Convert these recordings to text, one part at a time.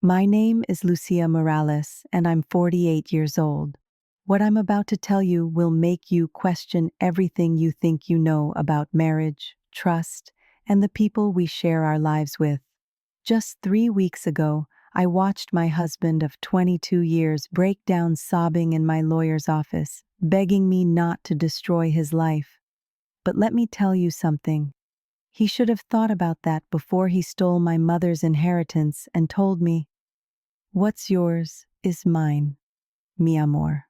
My name is Lucia Morales, and I'm 48 years old. What I'm about to tell you will make you question everything you think you know about marriage, trust, and the people we share our lives with. Just 3 weeks ago, I watched my husband of 22 years break down sobbing in my lawyer's office, begging me not to destroy his life. But let me tell you something. He should have thought about that before he stole my mother's inheritance and told me, "What's yours is mine, mi amor."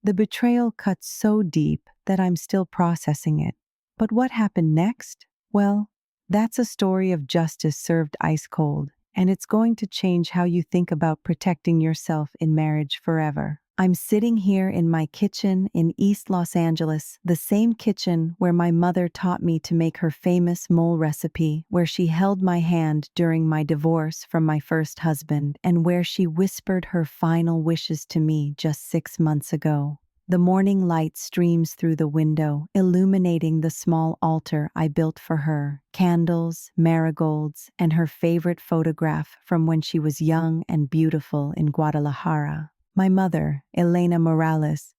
The betrayal cut so deep that I'm still processing it. But what happened next? Well, that's a story of justice served ice cold, and it's going to change how you think about protecting yourself in marriage forever. I'm sitting here in my kitchen in East Los Angeles, the same kitchen where my mother taught me to make her famous mole recipe, where she held my hand during my divorce from my first husband, and where she whispered her final wishes to me just 6 months ago. The morning light streams through the window, illuminating the small altar I built for her, candles, marigolds, and her favorite photograph from when she was young and beautiful in Guadalajara. My mother, Elena Morales,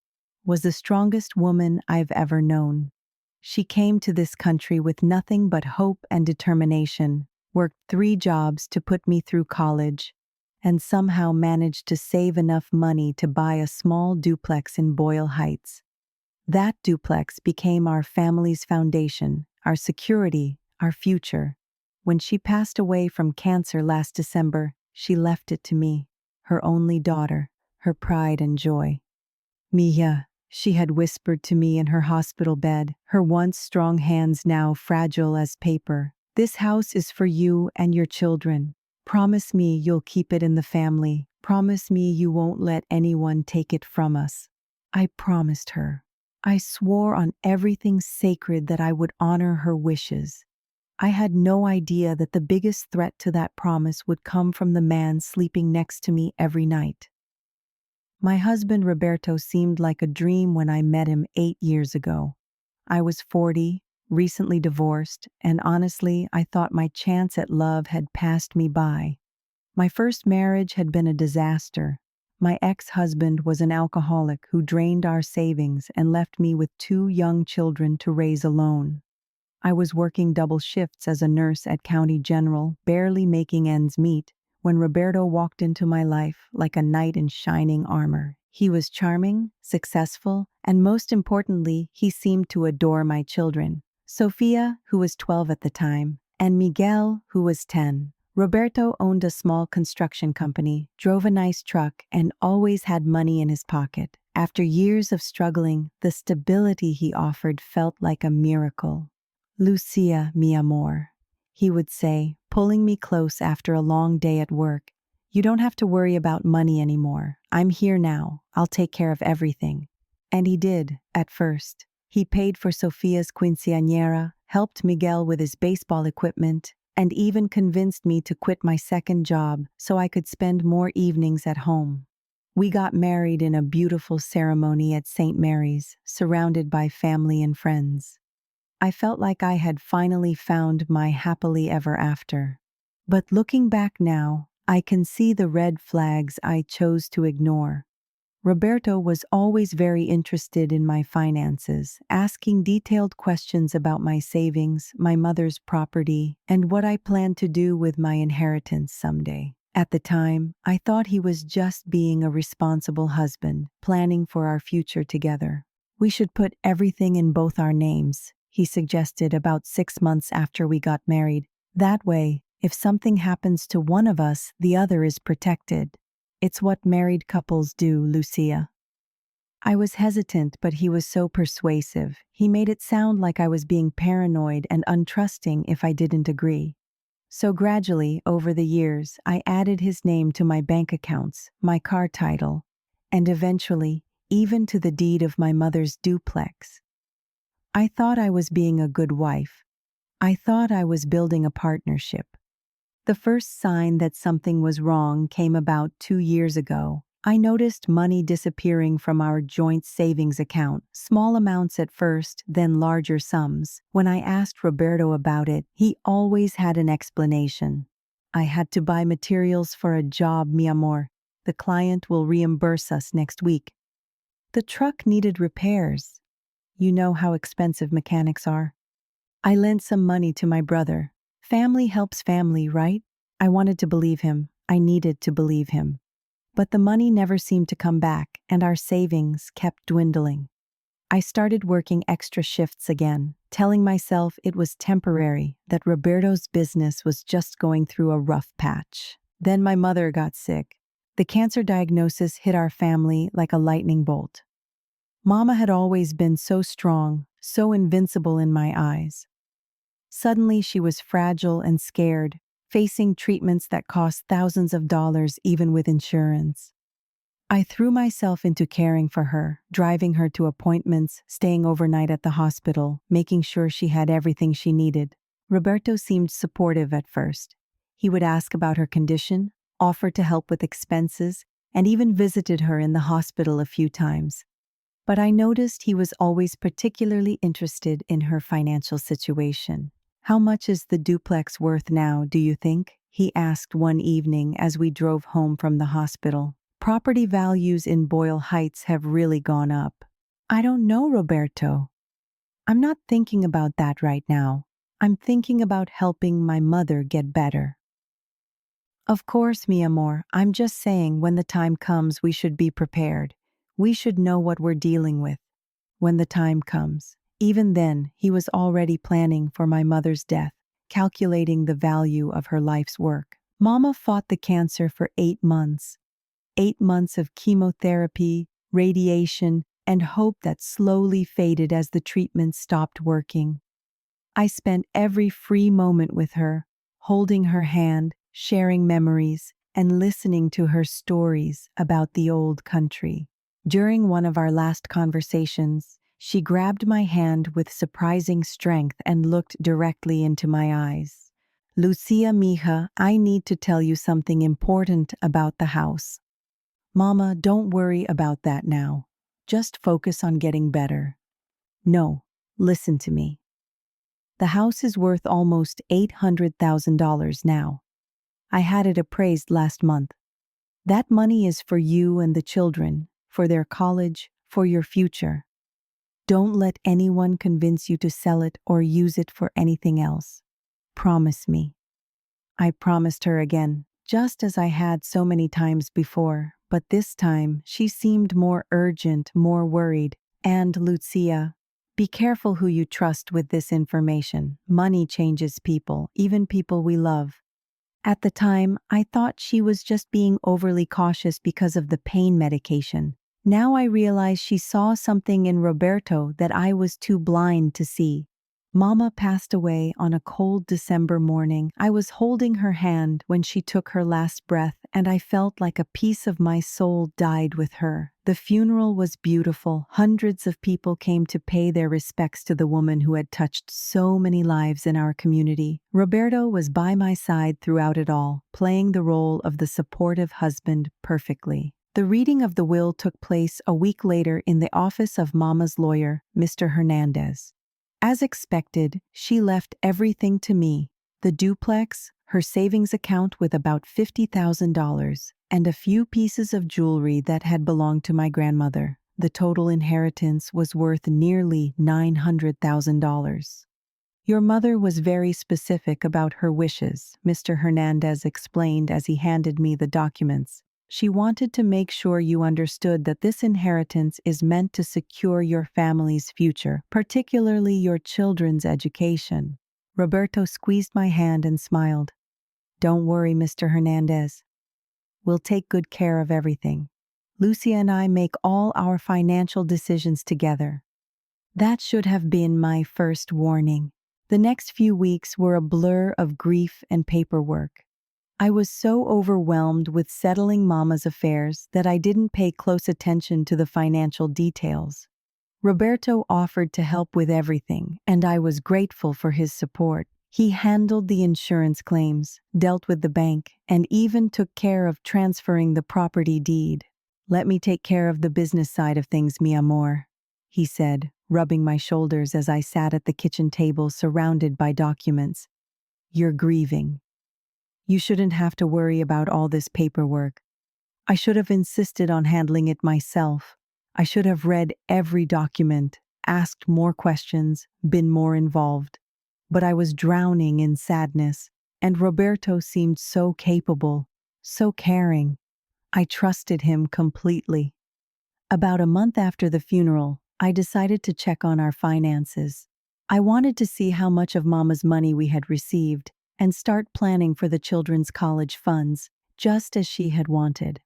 was the strongest woman I've ever known. She came to this country with nothing but hope and determination, worked 3 jobs to put me through college, and somehow managed to save enough money to buy a small duplex in Boyle Heights. That duplex became our family's foundation, our security, our future. When she passed away from cancer last December, she left it to me, her only daughter, her pride and joy. "Mia," she had whispered to me in her hospital bed, her once strong hands now fragile as paper. "This house is for you and your children. Promise me you'll keep it in the family. Promise me you won't let anyone take it from us." I promised her. I swore on everything sacred that I would honor her wishes. I had no idea that the biggest threat to that promise would come from the man sleeping next to me every night. My husband Roberto seemed like a dream when I met him 8 years ago. I was 40, recently divorced, and honestly, I thought my chance at love had passed me by. My first marriage had been a disaster. My ex-husband was an alcoholic who drained our savings and left me with 2 young children to raise alone. I was working double shifts as a nurse at County General, barely making ends meet, when Roberto walked into my life like a knight in shining armor. He was charming, successful, and most importantly, he seemed to adore my children. Sofia, who was 12 at the time, and Miguel, who was 10. Roberto owned a small construction company, drove a nice truck, and always had money in his pocket. After years of struggling, the stability he offered felt like a miracle. "Lucia, mi amor," he would say, pulling me close after a long day at work. "You don't have to worry about money anymore. I'm here now. I'll take care of everything." And he did, at first. He paid for Sofia's quinceañera, helped Miguel with his baseball equipment, and even convinced me to quit my second job so I could spend more evenings at home. We got married in a beautiful ceremony at St. Mary's, surrounded by family and friends. I felt like I had finally found my happily ever after. But looking back now, I can see the red flags I chose to ignore. Roberto was always very interested in my finances, asking detailed questions about my savings, my mother's property, and what I planned to do with my inheritance someday. At the time, I thought he was just being a responsible husband, planning for our future together. "We should put everything in both our names," he suggested about 6 months after we got married. "That way, if something happens to one of us, the other is protected. It's what married couples do, Lucia." I was hesitant, but he was so persuasive. He made it sound like I was being paranoid and untrusting if I didn't agree. So gradually, over the years, I added his name to my bank accounts, my car title, and eventually, even to the deed of my mother's duplex. I thought I was being a good wife. I thought I was building a partnership. The first sign that something was wrong came about 2 years ago. I noticed money disappearing from our joint savings account, small amounts at first, then larger sums. When I asked Roberto about it, he always had an explanation. I had to buy materials for a job, mi amor. The client will reimburse us next week. The truck needed repairs. You know how expensive mechanics are. I lent some money to my brother. Family helps family, right? I wanted to believe him. I needed to believe him. But the money never seemed to come back, and our savings kept dwindling. I started working extra shifts again, telling myself it was temporary, that Roberto's business was just going through a rough patch. Then my mother got sick. The cancer diagnosis hit our family like a lightning bolt. Mama had always been so strong, so invincible in my eyes. Suddenly she was fragile and scared, facing treatments that cost thousands of dollars even with insurance. I threw myself into caring for her, driving her to appointments, staying overnight at the hospital, making sure she had everything she needed. Roberto seemed supportive at first. He would ask about her condition, offer to help with expenses, and even visited her in the hospital a few times. But I noticed he was always particularly interested in her financial situation. "How much is the duplex worth now, do you think?" he asked one evening as we drove home from the hospital. "Property values in Boyle Heights have really gone up." "I don't know, Roberto. I'm not thinking about that right now. I'm thinking about helping my mother get better." "Of course, mi amor. I'm just saying when the time comes we should be prepared. We should know what we're dealing with. When the time comes." Even then, he was already planning for my mother's death, calculating the value of her life's work. Mama fought the cancer for 8 months. 8 months of chemotherapy, radiation, and hope that slowly faded as the treatment stopped working. I spent every free moment with her, holding her hand, sharing memories, and listening to her stories about the old country. During one of our last conversations, she grabbed my hand with surprising strength and looked directly into my eyes. "Lucia, mija, I need to tell you something important about the house." "Mama, don't worry about that now. Just focus on getting better." "No, listen to me. The house is worth almost $800,000 now. I had it appraised last month. That money is for you and the children, for their college, for your future. Don't let anyone convince you to sell it or use it for anything else. Promise me." I promised her again, just as I had so many times before, but this time she seemed more urgent, more worried. "And, Lucia, be careful who you trust with this information. Money changes people, even people we love." At the time, I thought she was just being overly cautious because of the pain medication. Now I realize she saw something in Roberto that I was too blind to see. Mama passed away on a cold December morning. I was holding her hand when she took her last breath, and I felt like a piece of my soul died with her. The funeral was beautiful. Hundreds of people came to pay their respects to the woman who had touched so many lives in our community. Roberto was by my side throughout it all, playing the role of the supportive husband perfectly. The reading of the will took place a week later in the office of Mama's lawyer, Mr. Hernandez. As expected, she left everything to me: the duplex, her savings account with about $50,000, and a few pieces of jewelry that had belonged to my grandmother. The total inheritance was worth nearly $900,000. "Your mother was very specific about her wishes," Mr. Hernandez explained as he handed me the documents. "She wanted to make sure you understood that this inheritance is meant to secure your family's future, particularly your children's education." Roberto squeezed my hand and smiled. "Don't worry, Mr. Hernandez. We'll take good care of everything. Lucia and I make all our financial decisions together." That should have been my first warning. The next few weeks were a blur of grief and paperwork. I was so overwhelmed with settling Mama's affairs that I didn't pay close attention to the financial details. Roberto offered to help with everything, and I was grateful for his support. He handled the insurance claims, dealt with the bank, and even took care of transferring the property deed. "Let me take care of the business side of things, mi amor," he said, rubbing my shoulders as I sat at the kitchen table surrounded by documents. "You're grieving. You shouldn't have to worry about all this paperwork. I should have insisted on handling it myself. I should have read every document, asked more questions, been more involved. But I was drowning in sadness, and Roberto seemed so capable, so caring. I trusted him completely. About a month after the funeral, I decided to check on our finances. I wanted to see how much of Mama's money we had received and start planning for the children's college funds, just as she had wanted.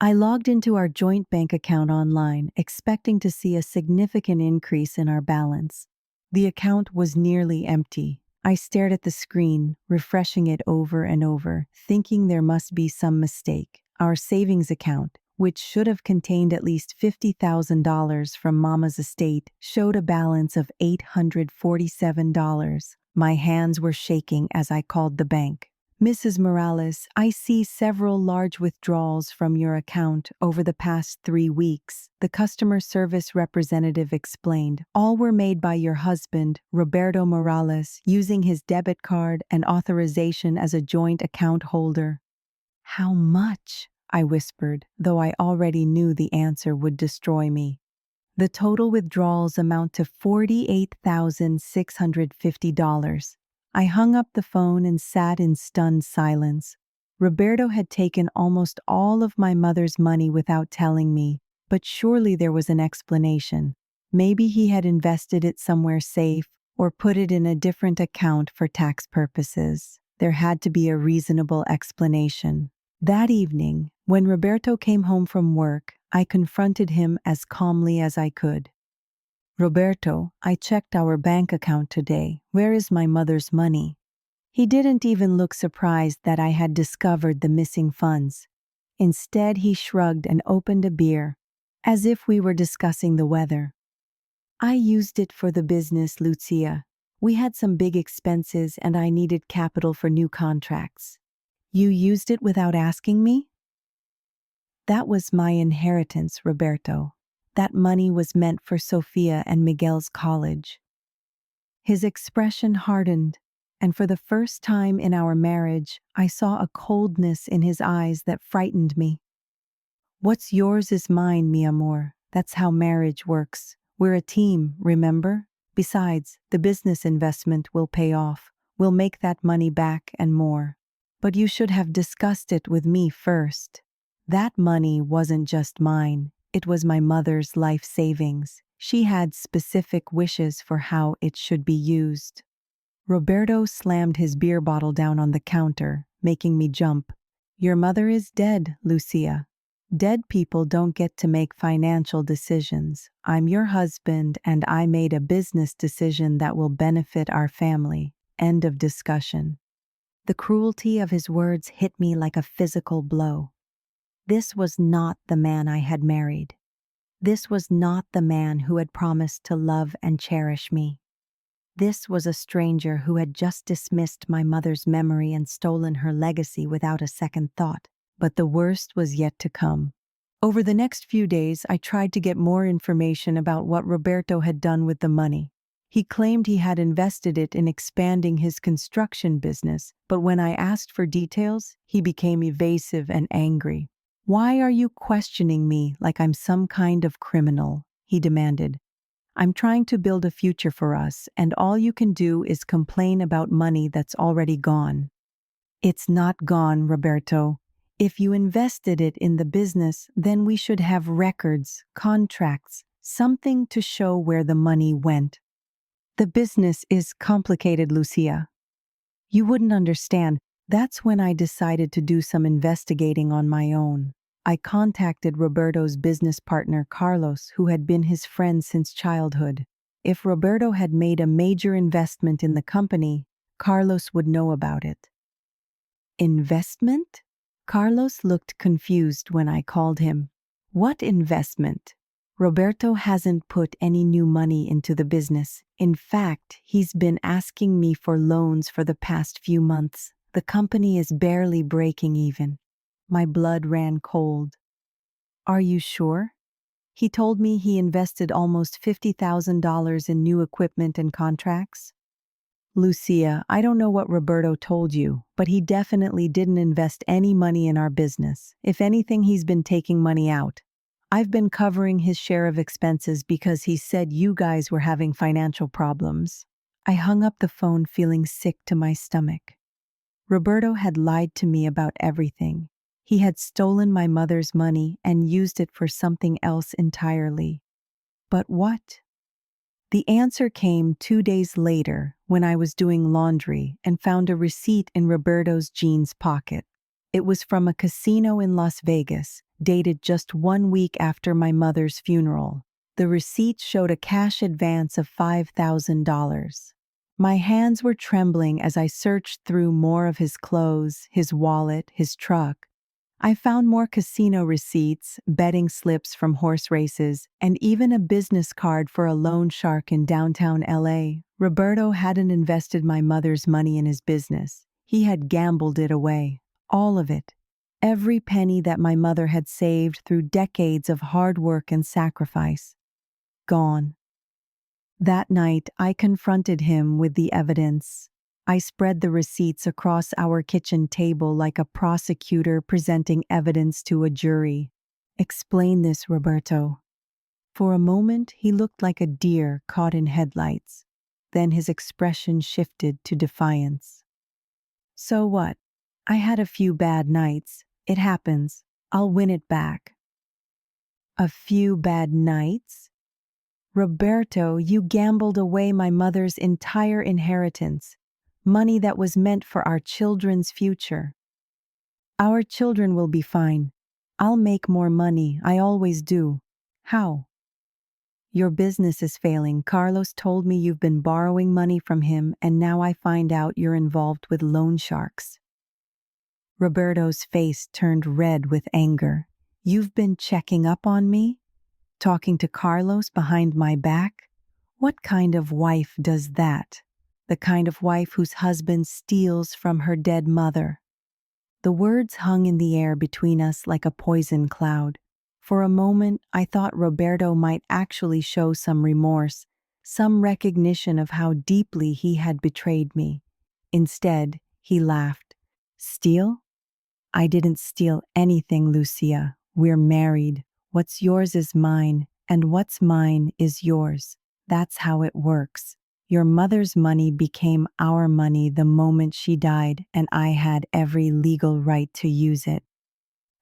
I logged into our joint bank account online, expecting to see a significant increase in our balance. The account was nearly empty. I stared at the screen, refreshing it over and over, thinking there must be some mistake. Our savings account, which should have contained at least $50,000 from Mama's estate, showed a balance of $847. My hands were shaking as I called the bank. Mrs. Morales, I see several large withdrawals from your account over the past 3 weeks, the customer service representative explained. All were made by your husband, Roberto Morales, using his debit card and authorization as a joint account holder. How much? I whispered, though I already knew the answer would destroy me. The total withdrawals amount to $48,650. I hung up the phone and sat in stunned silence. Roberto had taken almost all of my mother's money without telling me, but surely there was an explanation. Maybe he had invested it somewhere safe or put it in a different account for tax purposes. There had to be a reasonable explanation. That evening, when Roberto came home from work, I confronted him as calmly as I could. Roberto, I checked our bank account today. Where is my mother's money? He didn't even look surprised that I had discovered the missing funds. Instead, he shrugged and opened a beer, as if we were discussing the weather. I used it for the business, Lucia. We had some big expenses and I needed capital for new contracts. You used it without asking me? That was my inheritance, Roberto. That money was meant for Sofia and Miguel's college. His expression hardened, and for the first time in our marriage, I saw a coldness in his eyes that frightened me. What's yours is mine, mi amor. That's how marriage works. We're a team, remember? Besides, the business investment will pay off. We'll make that money back and more. But you should have discussed it with me first. That money wasn't just mine. It was my mother's life savings. She had specific wishes for how it should be used. Roberto slammed his beer bottle down on the counter, making me jump. Your mother is dead, Lucia. Dead people don't get to make financial decisions. I'm your husband, and I made a business decision that will benefit our family. End of discussion. The cruelty of his words hit me like a physical blow. This was not the man I had married. This was not the man who had promised to love and cherish me. This was a stranger who had just dismissed my mother's memory and stolen her legacy without a second thought. But the worst was yet to come. Over the next few days, I tried to get more information about what Roberto had done with the money. He claimed he had invested it in expanding his construction business, but when I asked for details, he became evasive and angry. Why are you questioning me like I'm some kind of criminal? He demanded. I'm trying to build a future for us, and all you can do is complain about money that's already gone. It's not gone, Roberto. If you invested it in the business, then we should have records, contracts, something to show where the money went. The business is complicated, Lucia. You wouldn't understand. That's when I decided to do some investigating on my own. I contacted Roberto's business partner, Carlos, who had been his friend since childhood. If Roberto had made a major investment in the company, Carlos would know about it. Investment? Carlos looked confused when I called him. What investment? Roberto hasn't put any new money into the business. In fact, he's been asking me for loans for the past few months. The company is barely breaking even. My blood ran cold. Are you sure? He told me he invested almost $50,000 in new equipment and contracts. Lucia, I don't know what Roberto told you, but he definitely didn't invest any money in our business. If anything, he's been taking money out. I've been covering his share of expenses because he said you guys were having financial problems. I hung up the phone feeling sick to my stomach. Roberto had lied to me about everything. He had stolen my mother's money and used it for something else entirely. But what? The answer came 2 days later when I was doing laundry and found a receipt in Roberto's jeans pocket. It was from a casino in Las Vegas, dated just 1 week after my mother's funeral. The receipt showed a cash advance of $5,000. My hands were trembling as I searched through more of his clothes, his wallet, his truck. I found more casino receipts, betting slips from horse races, and even a business card for a loan shark in downtown LA. Roberto hadn't invested my mother's money in his business. He had gambled it away. All of it. Every penny that my mother had saved through decades of hard work and sacrifice. Gone. That night, I confronted him with the evidence. I spread the receipts across our kitchen table like a prosecutor presenting evidence to a jury. Explain this, Roberto. For a moment, he looked like a deer caught in headlights. Then his expression shifted to defiance. So what? I had a few bad nights. It happens. I'll win it back. A few bad nights? Roberto, you gambled away my mother's entire inheritance. Money that was meant for our children's future. Our children will be fine. I'll make more money, I always do. How? Your business is failing. Carlos told me you've been borrowing money from him, and now I find out you're involved with loan sharks. Roberto's face turned red with anger. You've been checking up on me? Talking to Carlos behind my back? What kind of wife does that? The kind of wife whose husband steals from her dead mother. The words hung in the air between us like a poison cloud. For a moment, I thought Roberto might actually show some remorse, some recognition of how deeply he had betrayed me. Instead, he laughed. Steal? I didn't steal anything, Lucia. We're married. What's yours is mine, and what's mine is yours. That's how it works. Your mother's money became our money the moment she died, and I had every legal right to use it.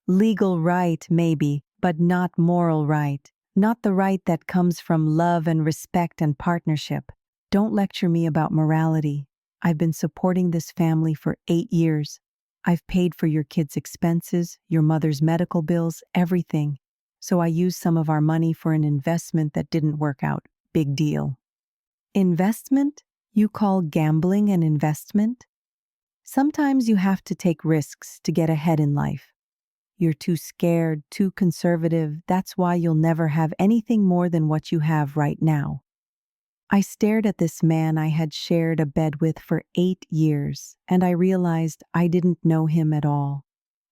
Legal right, maybe, but not moral right. Not the right that comes from love and respect and partnership. Don't lecture me about morality. I've been supporting this family for 8 years. I've paid for your kids' expenses, your mother's medical bills, everything. So I used some of our money for an investment that didn't work out. Big deal. Investment? You call gambling an investment? Sometimes you have to take risks to get ahead in life. You're too scared, too conservative. That's why you'll never have anything more than what you have right now. I stared at this man I had shared a bed with for 8 years, and I realized I didn't know him at all.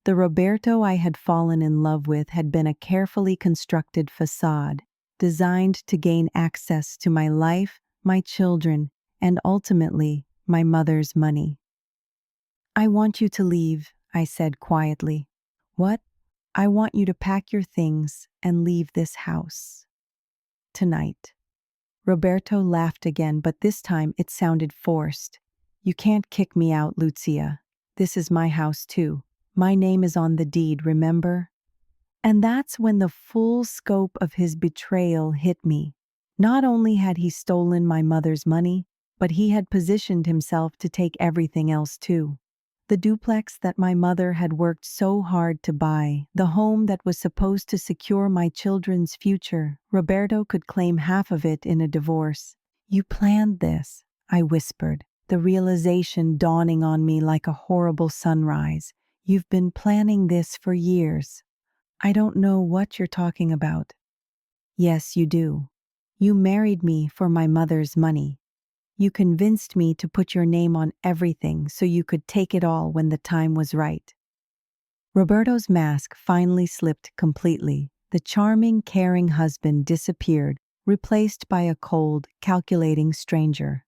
The Roberto I had fallen in love with had been a carefully constructed facade, designed to gain access to my life, my children, and ultimately, my mother's money. I want you to leave, I said quietly. What? I want you to pack your things and leave this house. Tonight. Roberto laughed again, but this time it sounded forced. You can't kick me out, Lucia. This is my house too. My name is on the deed, remember? And that's when the full scope of his betrayal hit me. Not only had he stolen my mother's money, but he had positioned himself to take everything else too. The duplex that my mother had worked so hard to buy, the home that was supposed to secure my children's future, Roberto could claim half of it in a divorce. You planned this, I whispered, the realization dawning on me like a horrible sunrise. You've been planning this for years. I don't know what you're talking about. Yes, you do. You married me for my mother's money. You convinced me to put your name on everything so you could take it all when the time was right. Roberto's mask finally slipped completely. The charming, caring husband disappeared, replaced by a cold, calculating stranger.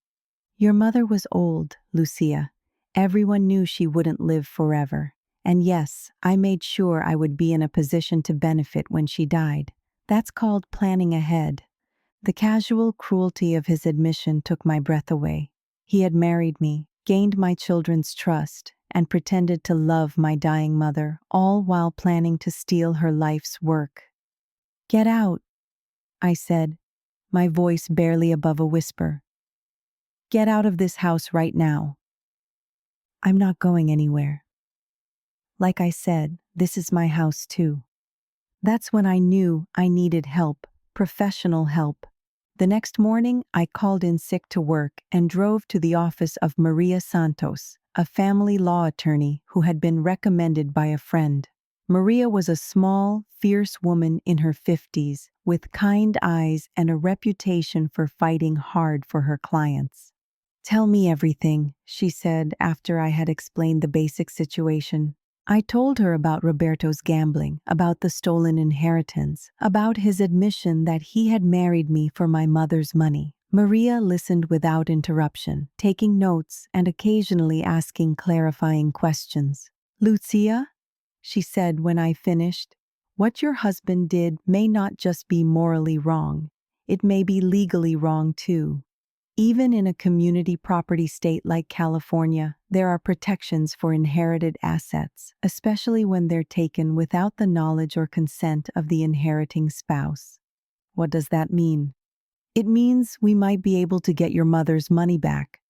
Your mother was old, Lucia. Everyone knew she wouldn't live forever. And yes, I made sure I would be in a position to benefit when she died. That's called planning ahead. The casual cruelty of his admission took my breath away. He had married me, gained my children's trust, and pretended to love my dying mother, all while planning to steal her life's work. "Get out," I said, my voice barely above a whisper. "Get out of this house right now." "I'm not going anywhere. Like I said, this is my house too." That's when I knew I needed help, professional help. The next morning, I called in sick to work and drove to the office of Maria Santos, a family law attorney who had been recommended by a friend. Maria was a small, fierce woman in her 50s, with kind eyes and a reputation for fighting hard for her clients. "Tell me everything," she said after I had explained the basic situation. I told her about Roberto's gambling, about the stolen inheritance, about his admission that he had married me for my mother's money. Maria listened without interruption, taking notes and occasionally asking clarifying questions. "Lucia," she said when I finished, "what your husband did may not just be morally wrong. It may be legally wrong too. Even in a community property state like California, there are protections for inherited assets, especially when they're taken without the knowledge or consent of the inheriting spouse." "What does that mean?" "It means we might be able to get your mother's money back.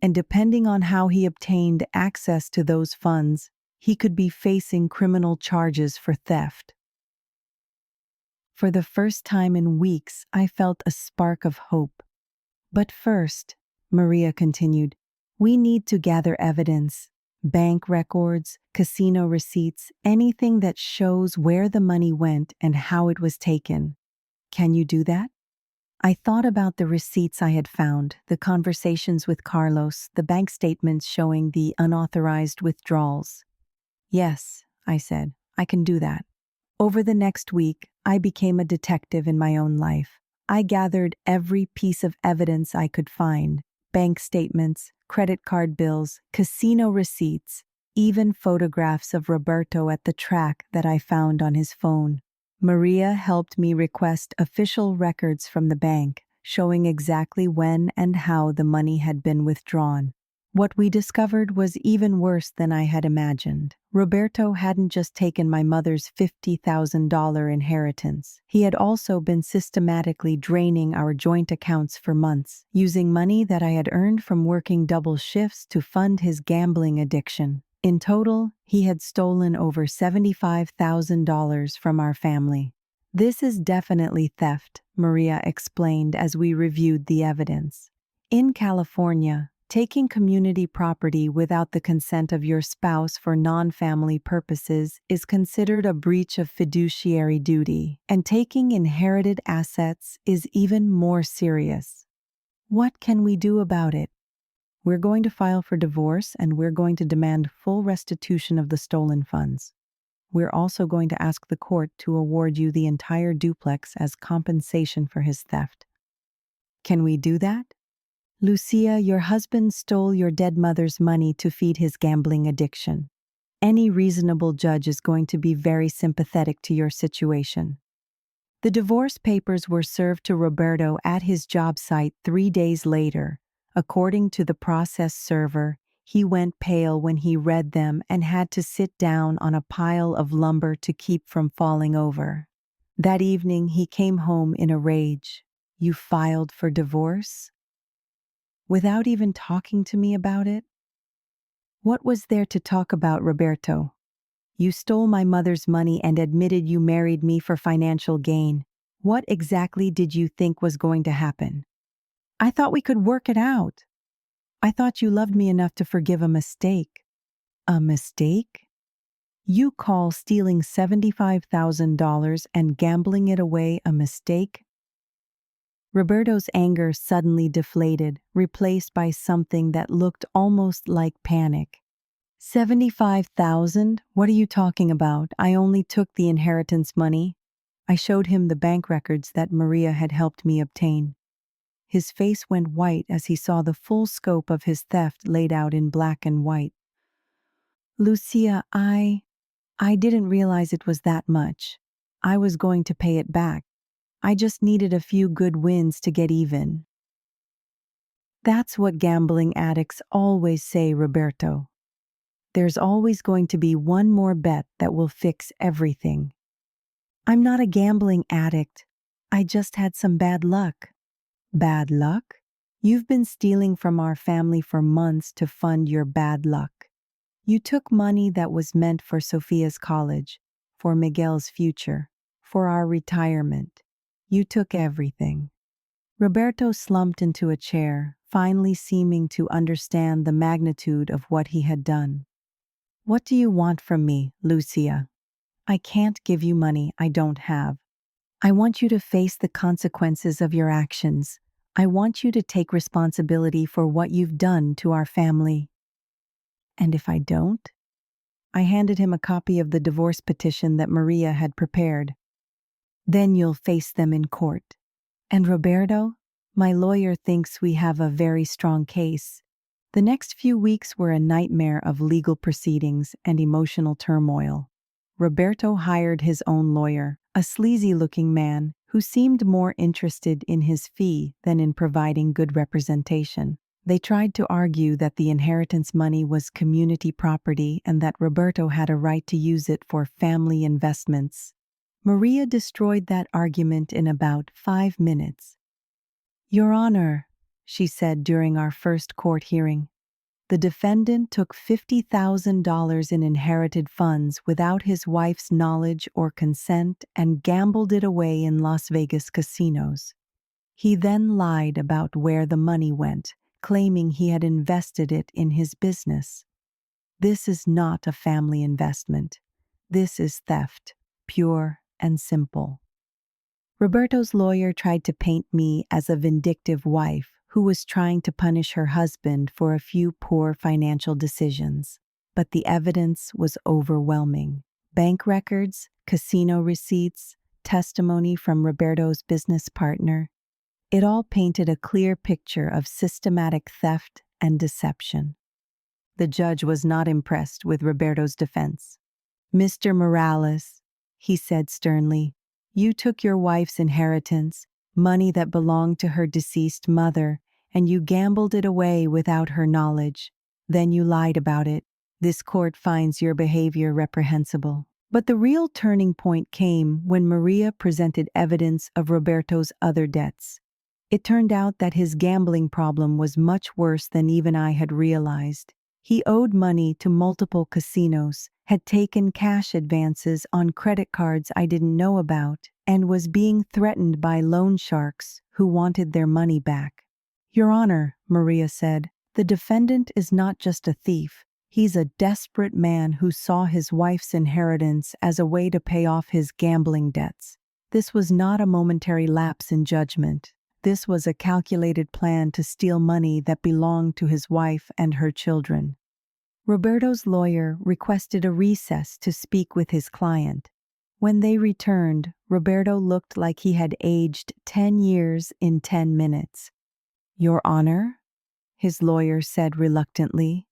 And depending on how he obtained access to those funds, he could be facing criminal charges for theft." For the first time in weeks, I felt a spark of hope. "But first," Maria continued, "we need to gather evidence, bank records, casino receipts, anything that shows where the money went and how it was taken. Can you do that?" I thought about the receipts I had found, the conversations with Carlos, the bank statements showing the unauthorized withdrawals. "Yes," I said, "I can do that." Over the next week, I became a detective in my own life. I gathered every piece of evidence I could find: bank statements, credit card bills, casino receipts, even photographs of Roberto at the track that I found on his phone. Maria helped me request official records from the bank, showing exactly when and how the money had been withdrawn. What we discovered was even worse than I had imagined. Roberto hadn't just taken my mother's $50,000 inheritance. He had also been systematically draining our joint accounts for months, using money that I had earned from working double shifts to fund his gambling addiction. In total, he had stolen over $75,000 from our family. "This is definitely theft," Maria explained as we reviewed the evidence. "In California, taking community property without the consent of your spouse for non-family purposes is considered a breach of fiduciary duty, and taking inherited assets is even more serious. What can we do about it?" "We're going to file for divorce, and we're going to demand full restitution of the stolen funds. We're also going to ask the court to award you the entire duplex as compensation for his theft." "Can we do that?" "Lucia, your husband stole your dead mother's money to feed his gambling addiction. Any reasonable judge is going to be very sympathetic to your situation." The divorce papers were served to Roberto at his job site 3 days later. According to the process server, he went pale when he read them and had to sit down on a pile of lumber to keep from falling over. That evening, he came home in a rage. "You filed for divorce? Without even talking to me about it?" "What was there to talk about, Roberto? You stole my mother's money and admitted you married me for financial gain. What exactly did you think was going to happen?" "I thought we could work it out. I thought you loved me enough to forgive a mistake." "A mistake? You call stealing $75,000 and gambling it away a mistake?" Roberto's anger suddenly deflated, replaced by something that looked almost like panic. "75,000? What are you talking about? I only took the inheritance money." I showed him the bank records that Maria had helped me obtain. His face went white as he saw the full scope of his theft laid out in black and white. Lucia, I didn't realize it was that much. I was going to pay it back. I just needed a few good wins to get even. That's what gambling addicts always say, Roberto. There's always going to be one more bet that will fix everything. I'm not a gambling addict. I just had some bad luck. Bad luck? You've been stealing from our family for months to fund your bad luck. You took money that was meant for Sophia's college, for Miguel's future, for our retirement. You took everything. Roberto slumped into a chair, finally seeming to understand the magnitude of what he had done. What do you want from me, Lucia? I can't give you money I don't have. I want you to face the consequences of your actions. I want you to take responsibility for what you've done to our family. And if I don't? I handed him a copy of the divorce petition that Maria had prepared. Then you'll face them in court. And Roberto, my lawyer thinks we have a very strong case. The next few weeks were a nightmare of legal proceedings and emotional turmoil. Roberto hired his own lawyer, a sleazy-looking man who seemed more interested in his fee than in providing good representation. They tried to argue that the inheritance money was community property and that Roberto had a right to use it for family investments. Maria destroyed that argument in about 5 minutes. Your Honor, she said during our first court hearing, the defendant took $50,000 in inherited funds without his wife's knowledge or consent and gambled it away in Las Vegas casinos. He then lied about where the money went, claiming he had invested it in his business. This is not a family investment. This is theft, pure and simple. Roberto's lawyer tried to paint me as a vindictive wife who was trying to punish her husband for a few poor financial decisions. But the evidence was overwhelming. Bank records, casino receipts, testimony from Roberto's business partner. It all painted a clear picture of systematic theft and deception. The judge was not impressed with Roberto's defense. Mr. Morales, he said sternly, you took your wife's inheritance, money that belonged to her deceased mother, and you gambled it away without her knowledge. Then you lied about it. This court finds your behavior reprehensible. But the real turning point came when Maria presented evidence of Roberto's other debts. It turned out that his gambling problem was much worse than even I had realized. He owed money to multiple casinos, had taken cash advances on credit cards I didn't know about, and was being threatened by loan sharks who wanted their money back. Your Honor, Maria said, the defendant is not just a thief. He's a desperate man who saw his wife's inheritance as a way to pay off his gambling debts. This was not a momentary lapse in judgment. This was a calculated plan to steal money that belonged to his wife and her children. Roberto's lawyer requested a recess to speak with his client. When they returned, Roberto looked like he had aged 10 years in 10 minutes. Your Honor, his lawyer said reluctantly,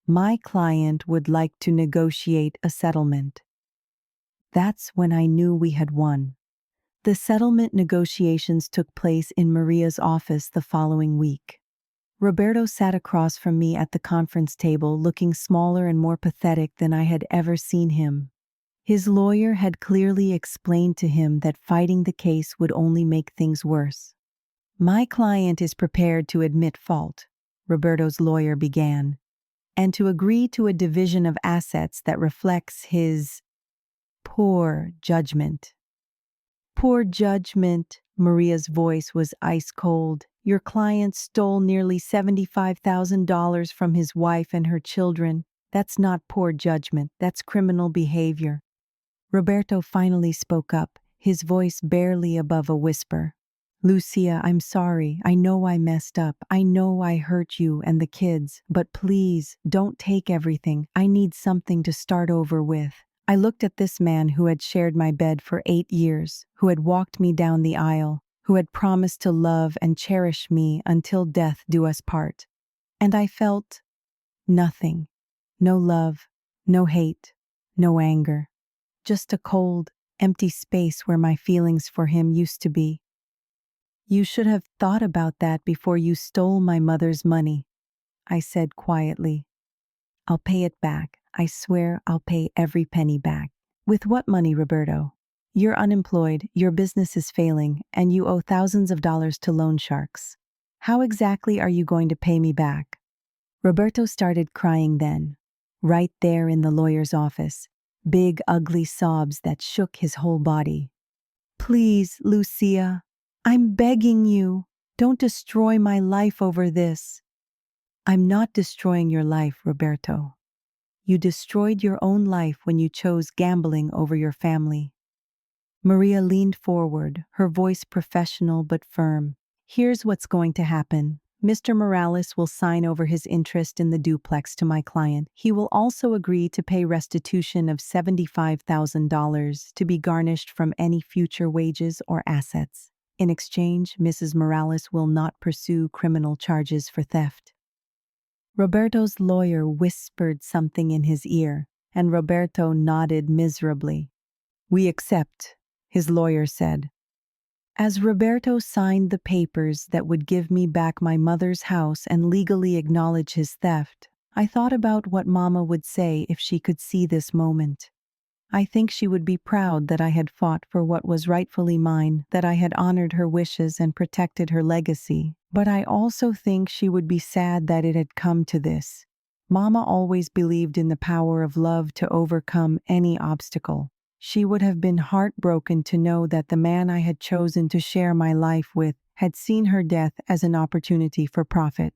my client would like to negotiate a settlement. That's when I knew we had won. The settlement negotiations took place in Maria's office the following week. Roberto sat across from me at the conference table, looking smaller and more pathetic than I had ever seen him. His lawyer had clearly explained to him that fighting the case would only make things worse. My client is prepared to admit fault, Roberto's lawyer began, and to agree to a division of assets that reflects his poor judgment. Poor judgment, Maria's voice was ice cold. Your client stole nearly $75,000 from his wife and her children. That's not poor judgment, that's criminal behavior. Roberto finally spoke up, his voice barely above a whisper. Lucia, I'm sorry. I know I messed up. I know I hurt you and the kids. But please, don't take everything. I need something to start over with. I looked at this man who had shared my bed for 8 years, who had walked me down the aisle, who had promised to love and cherish me until death do us part. And I felt nothing. No love, no hate, no anger. Just a cold, empty space where my feelings for him used to be. You should have thought about that before you stole my mother's money, I said quietly. I'll pay it back. I swear I'll pay every penny back. With what money, Roberto? You're unemployed, your business is failing, and you owe thousands of dollars to loan sharks. How exactly are you going to pay me back? Roberto started crying then, right there in the lawyer's office, big, ugly sobs that shook his whole body. Please, Lucia, I'm begging you, don't destroy my life over this. I'm not destroying your life, Roberto. You destroyed your own life when you chose gambling over your family. Maria leaned forward, her voice professional but firm. Here's what's going to happen. Mr. Morales will sign over his interest in the duplex to my client. He will also agree to pay restitution of $75,000 to be garnished from any future wages or assets. In exchange, Mrs. Morales will not pursue criminal charges for theft. Roberto's lawyer whispered something in his ear, and Roberto nodded miserably. We accept, his lawyer said. As Roberto signed the papers that would give me back my mother's house and legally acknowledge his theft, I thought about what Mama would say if she could see this moment. I think she would be proud that I had fought for what was rightfully mine, that I had honored her wishes and protected her legacy. But I also think she would be sad that it had come to this. Mama always believed in the power of love to overcome any obstacle. She would have been heartbroken to know that the man I had chosen to share my life with had seen her death as an opportunity for profit.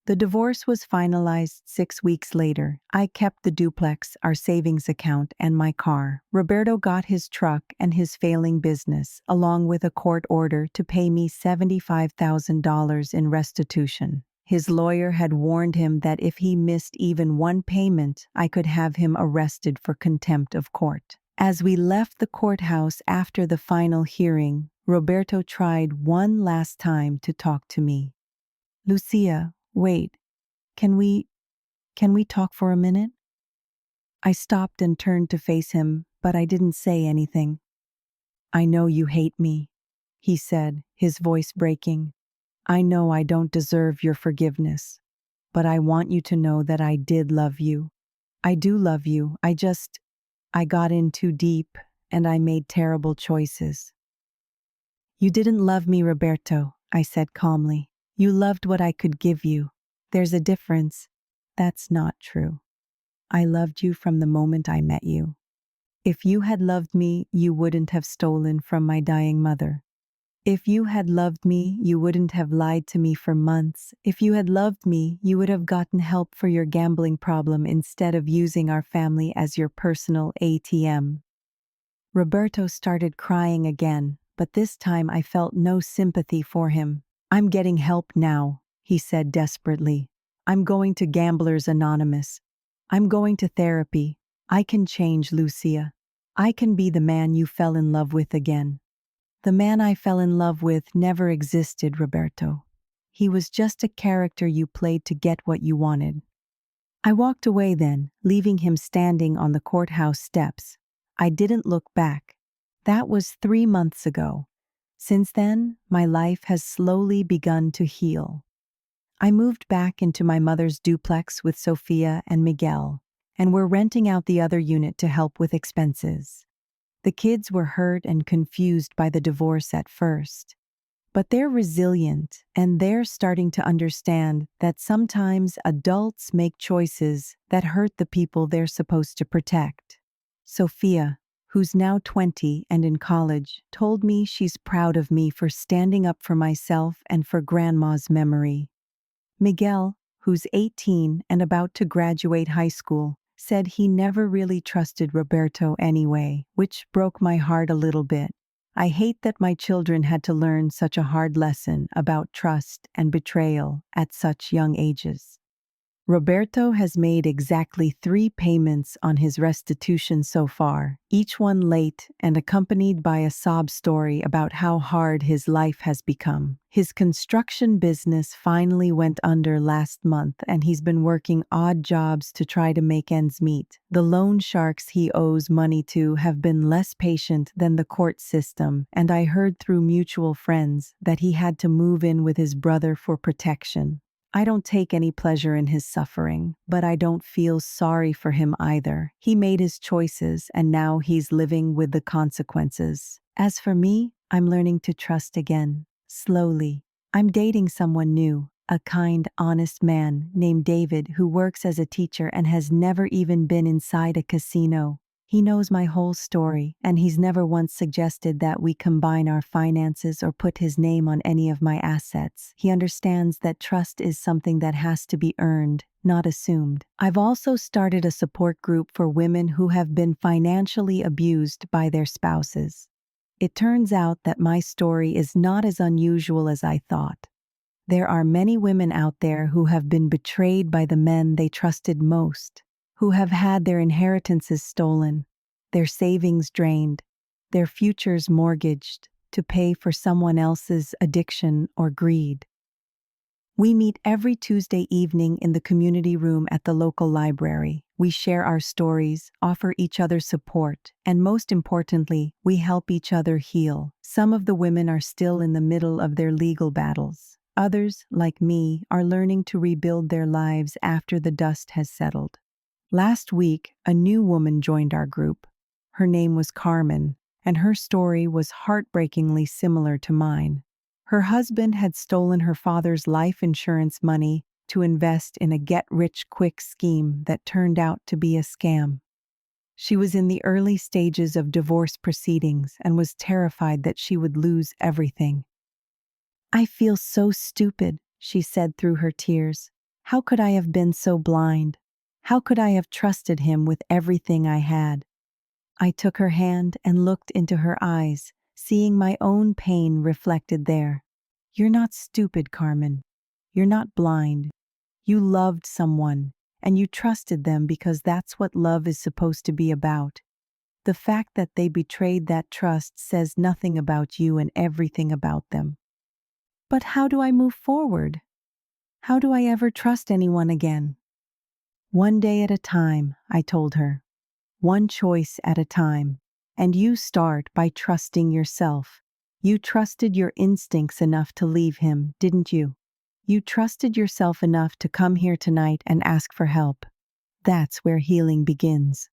The divorce was finalized 6 weeks later. I kept the duplex, our savings account, and my car. Roberto got his truck and his failing business, along with a court order to pay me $75,000 in restitution. His lawyer had warned him that if he missed even one payment, I could have him arrested for contempt of court. As we left the courthouse after the final hearing, Roberto tried one last time to talk to me. Lucia, wait, can we talk for a minute? I stopped and turned to face him, but I didn't say anything. I know you hate me, he said, his voice breaking. I know I don't deserve your forgiveness, but I want you to know that I did love you. I do love you, I got in too deep and I made terrible choices. You didn't love me, Roberto, I said calmly. You loved what I could give you. There's a difference. That's not true. I loved you from the moment I met you. If you had loved me, you wouldn't have stolen from my dying mother. If you had loved me, you wouldn't have lied to me for months. If you had loved me, you would have gotten help for your gambling problem instead of using our family as your personal ATM. Roberto started crying again, but this time I felt no sympathy for him. I'm getting help now, he said desperately. I'm going to Gamblers Anonymous. I'm going to therapy. I can change, Lucia. I can be the man you fell in love with again. The man I fell in love with never existed, Roberto. He was just a character you played to get what you wanted. I walked away then, leaving him standing on the courthouse steps. I didn't look back. That was 3 months ago. Since then, my life has slowly begun to heal. I moved back into my mother's duplex with Sophia and Miguel, and we're renting out the other unit to help with expenses. The kids were hurt and confused by the divorce at first, but they're resilient and they're starting to understand that sometimes adults make choices that hurt the people they're supposed to protect. Sophia, who's now 20 and in college, told me she's proud of me for standing up for myself and for Grandma's memory. Miguel, who's 18 and about to graduate high school, said he never really trusted Roberto anyway, which broke my heart a little bit. I hate that my children had to learn such a hard lesson about trust and betrayal at such young ages. Roberto has made exactly 3 payments on his restitution so far, each one late and accompanied by a sob story about how hard his life has become. His construction business finally went under last month and he's been working odd jobs to try to make ends meet. The loan sharks he owes money to have been less patient than the court system, and I heard through mutual friends that he had to move in with his brother for protection. I don't take any pleasure in his suffering, but I don't feel sorry for him either. He made his choices and now he's living with the consequences. As for me, I'm learning to trust again, slowly. I'm dating someone new, a kind, honest man named David who works as a teacher and has never even been inside a casino. He knows my whole story, and he's never once suggested that we combine our finances or put his name on any of my assets. He understands that trust is something that has to be earned, not assumed. I've also started a support group for women who have been financially abused by their spouses. It turns out that my story is not as unusual as I thought. There are many women out there who have been betrayed by the men they trusted most, who have had their inheritances stolen, their savings drained, their futures mortgaged to pay for someone else's addiction or greed. We meet every Tuesday evening in the community room at the local library. We share our stories, offer each other support, and most importantly, we help each other heal. Some of the women are still in the middle of their legal battles. Others, like me, are learning to rebuild their lives after the dust has settled. Last week, a new woman joined our group. Her name was Carmen, and her story was heartbreakingly similar to mine. Her husband had stolen her father's life insurance money to invest in a get-rich-quick scheme that turned out to be a scam. She was in the early stages of divorce proceedings and was terrified that she would lose everything. "I feel so stupid," she said through her tears. "How could I have been so blind? How could I have trusted him with everything I had?" I took her hand and looked into her eyes, seeing my own pain reflected there. "You're not stupid, Carmen. You're not blind. You loved someone, and you trusted them because that's what love is supposed to be about. The fact that they betrayed that trust says nothing about you and everything about them." "But how do I move forward? How do I ever trust anyone again?" "One day at a time," I told her. "One choice at a time. And you start by trusting yourself. You trusted your instincts enough to leave him, didn't you? You trusted yourself enough to come here tonight and ask for help. That's where healing begins."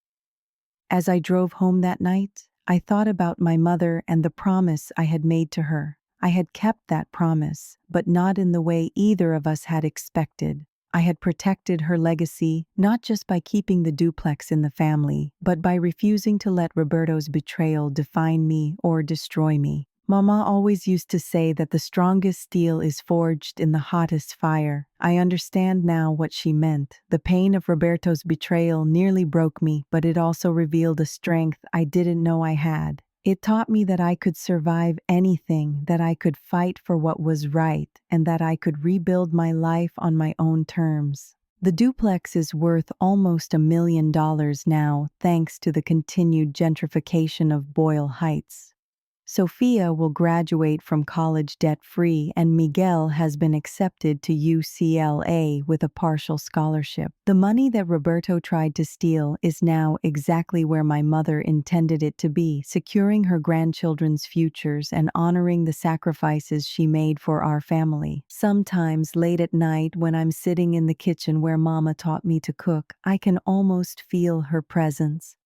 As I drove home that night, I thought about my mother and the promise I had made to her. I had kept that promise, but not in the way either of us had expected. I had protected her legacy, not just by keeping the duplex in the family, but by refusing to let Roberto's betrayal define me or destroy me. Mama always used to say that the strongest steel is forged in the hottest fire. I understand now what she meant. The pain of Roberto's betrayal nearly broke me, but it also revealed a strength I didn't know I had. It taught me that I could survive anything, that I could fight for what was right, and that I could rebuild my life on my own terms. The duplex is worth almost $1 million now, thanks to the continued gentrification of Boyle Heights. Sophia will graduate from college debt-free, and Miguel has been accepted to UCLA with a partial scholarship. The money that Roberto tried to steal is now exactly where my mother intended it to be, securing her grandchildren's futures and honoring the sacrifices she made for our family. Sometimes late at night when I'm sitting in the kitchen where Mama taught me to cook, I can almost feel her presence.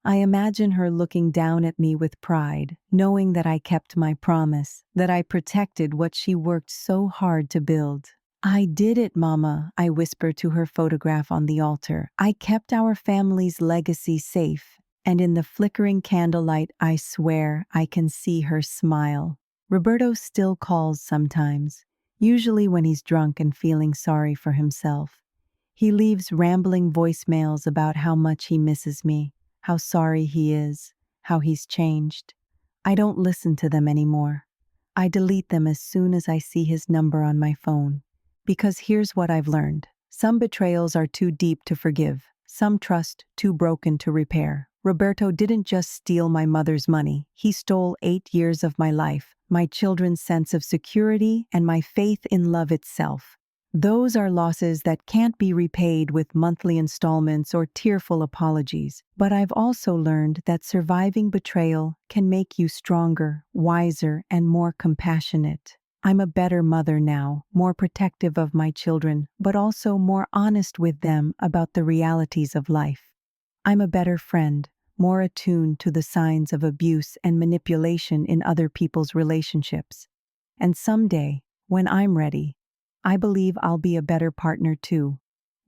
I imagine her looking down at me with pride, knowing that I kept my promise, that I protected what she worked so hard to build. "I did it, Mama," I whisper to her photograph on the altar. "I kept our family's legacy safe." And in the flickering candlelight, I swear I can see her smile. Roberto still calls sometimes, usually when he's drunk and feeling sorry for himself. He leaves rambling voicemails about how much he misses me, how sorry he is, how he's changed. I don't listen to them anymore. I delete them as soon as I see his number on my phone. Because here's what I've learned. Some betrayals are too deep to forgive, some trust too broken to repair. Roberto didn't just steal my mother's money, he stole 8 years of my life, my children's sense of security, and my faith in love itself. Those are losses that can't be repaid with monthly installments or tearful apologies. But I've also learned that surviving betrayal can make you stronger, wiser, and more compassionate. I'm a better mother now, more protective of my children, but also more honest with them about the realities of life. I'm a better friend, more attuned to the signs of abuse and manipulation in other people's relationships. And someday, when I'm ready, I believe I'll be a better partner too.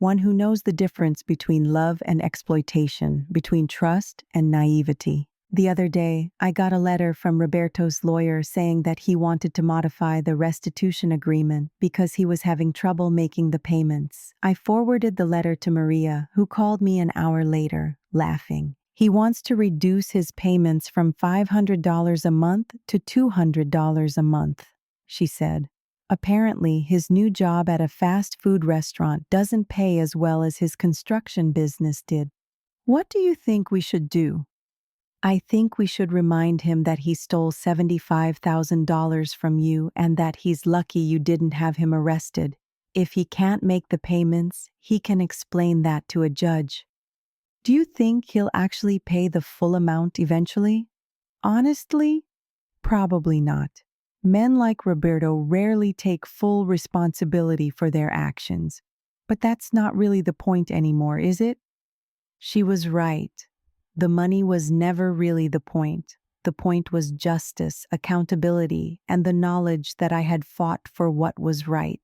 One who knows the difference between love and exploitation, between trust and naivety. The other day, I got a letter from Roberto's lawyer saying that he wanted to modify the restitution agreement because he was having trouble making the payments. I forwarded the letter to Maria, who called me an hour later, laughing. He wants to reduce his payments from $500 a month to $200 a month, she said. Apparently, his new job at a fast food restaurant doesn't pay as well as his construction business did. What do you think we should do? I think we should remind him that he stole $75,000 from you and that he's lucky you didn't have him arrested. If he can't make the payments, he can explain that to a judge. Do you think he'll actually pay the full amount eventually? Honestly, probably not. Men like Roberto rarely take full responsibility for their actions. But that's not really the point anymore, is it? She was right. The money was never really the point. The point was justice, accountability, and the knowledge that I had fought for what was right.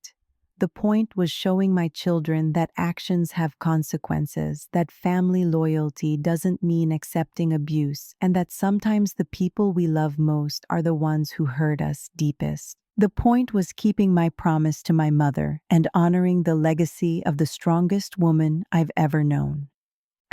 The point was showing my children that actions have consequences, that family loyalty doesn't mean accepting abuse, and that sometimes the people we love most are the ones who hurt us deepest. The point was keeping my promise to my mother and honoring the legacy of the strongest woman I've ever known.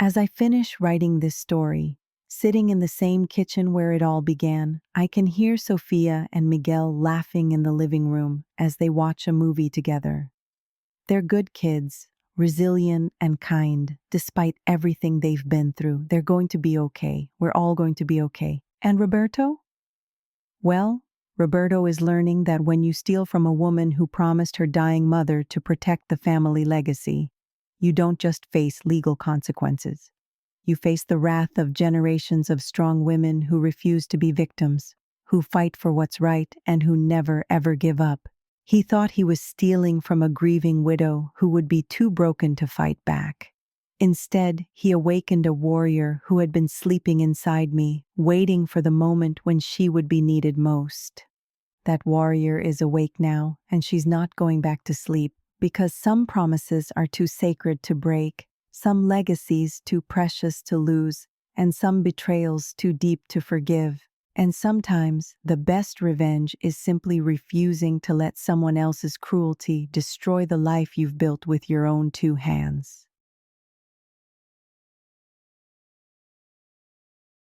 As I finish writing this story, sitting in the same kitchen where it all began, I can hear Sophia and Miguel laughing in the living room as they watch a movie together. They're good kids, resilient and kind, despite everything they've been through. They're going to be okay. We're all going to be okay. And Roberto? Well, Roberto is learning that when you steal from a woman who promised her dying mother to protect the family legacy, you don't just face legal consequences. You face the wrath of generations of strong women who refuse to be victims, who fight for what's right and who never ever give up. He thought he was stealing from a grieving widow who would be too broken to fight back. Instead, he awakened a warrior who had been sleeping inside me, waiting for the moment when she would be needed most. That warrior is awake now, and she's not going back to sleep, because some promises are too sacred to break, some legacies too precious to lose, and some betrayals too deep to forgive. And sometimes, the best revenge is simply refusing to let someone else's cruelty destroy the life you've built with your own two hands.